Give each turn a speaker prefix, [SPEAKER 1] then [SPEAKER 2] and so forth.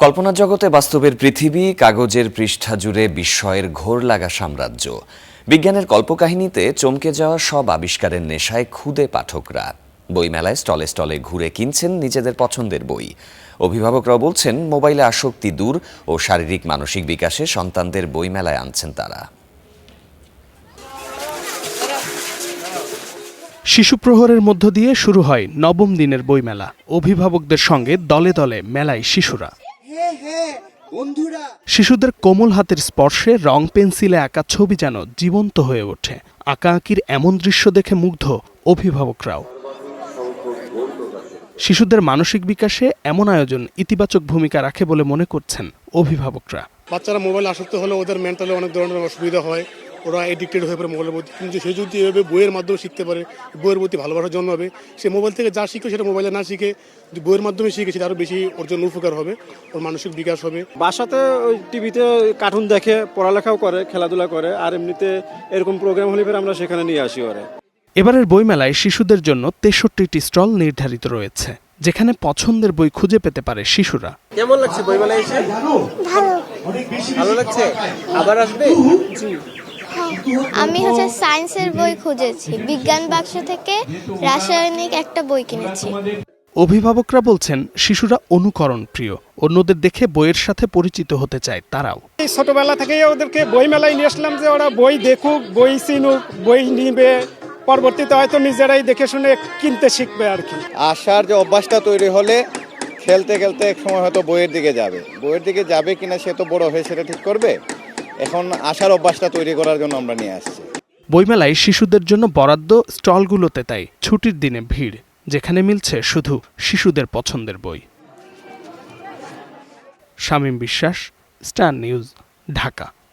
[SPEAKER 1] কল্পনা জগতে বাস্তবের পৃথিবী, কাগজের পৃষ্ঠা জুড়ে বিস্ময়ের ঘোর লাগা সাম্রাজ্য। বিজ্ঞানের কল্পকাহিনীতে চমকে যাওয়া সব আবিষ্কারের নেশায় ক্ষুদে পাঠকরা। বইমেলায় স্টলে স্টলে ঘুরে কিনছেন নিজেদের পছন্দের বই। অভিভাবকরাও বলছেন, মোবাইলে আসক্তি দূর ও শারীরিক মানসিক বিকাশে সন্তানদের বইমেলায় আনছেন তারা।
[SPEAKER 2] শিশু প্রহরের মধ্য দিয়ে শুরু হয় নবম দিনের বইমেলা। অভিভাবকদের সঙ্গে দলে দলে মেলায় শিশুরা। শিশুদের কোমল হাতের স্পর্শে রং পেন্সিলে আঁকা ছবি যেন জীবন্ত হয়ে ওঠে। আঁকাআঁকির এমন দৃশ্য দেখে মুগ্ধ অভিভাবকরাও। শিশুদের মানসিক বিকাশে এমন আয়োজন ইতিবাচক ভূমিকা রাখে বলে মনে করছেন অভিভাবকরা।
[SPEAKER 3] বাচ্চারা মোবাইল আসক্ত হলে ওদের মেন্টালি অনেক ধরনের অসুবিধা হয়, ওরা এডিক্টেড হয়ে পড়ে মোবাইলের প্রতি। কিন্তু সে যদি এভাবে বইয়ের মাধ্যমে শিখতে পারে, বইয়ের প্রতি ভালোবাসা জন্মাবে, সে মোবাইল থেকে যা শিখে সেটা মোবাইলে না শিখে যদি বইয়ের মাধ্যমে শিখে সেটা আরও বেশি ওর জন্য উপকার হবে, ওর মানসিক বিকাশ হবে।
[SPEAKER 4] বাসাতে ওই টিভিতে কার্টুন দেখে, পড়ালেখাও করে, খেলাধুলা করে, আর এমনিতে এরকম প্রোগ্রাম হলে আমরা সেখানে নিয়ে আসি ওরা।
[SPEAKER 2] এবারের বইমেলায় শিশুদের জন্য 63টি স্টল নির্ধারিত রয়েছে, যেখানে পছন্দের বই খুঁজে পেতে পারে শিশুরা।
[SPEAKER 4] কেমন লাগছে বইমেলায় এসে? ভালো লাগছে। আবার আসবে?
[SPEAKER 5] আমি সায়েন্সের বই খুঁজেছি, বিজ্ঞান বাক্স থেকে রাসায়নিক একটা বই কিনেছি।
[SPEAKER 2] অভিভাবকরা বলছেন, শিশুরা অনুকরণ প্রিয়, অন্যদের দেখে বইয়ের সাথে পরিচিত হতে চায় তারাও।
[SPEAKER 6] এই ছোটবেলা থেকেই ওদেরকে বই মেলায় নিয়ে আসলাম, যে ওরা বই দেখুক, বই চিনুক, বই নিবে, পরবর্তীতে হয়তো নিজেরাই দেখে শুনে কিনতে শিখবে আর কি।
[SPEAKER 7] আসার যে অভ্যাসটা তৈরি হলে খেলতে খেলতে এক সময় হয়তো বইয়ের দিকে যাবে কিনা সে তো বড় হয়ে সেটা ঠিক করবে। এখন আসার অভ্যাসটা তৈরি করার জন্য আমরা নিয়ে আসছি।
[SPEAKER 2] বইমেলায় শিশুদের জন্য বরাদ্দ স্টলগুলোতে তাই ছুটির দিনে ভিড়, যেখানে মিলছে শুধু শিশুদের পছন্দের বই। শামীম বিশ্বাস, স্টার নিউজ, ঢাকা।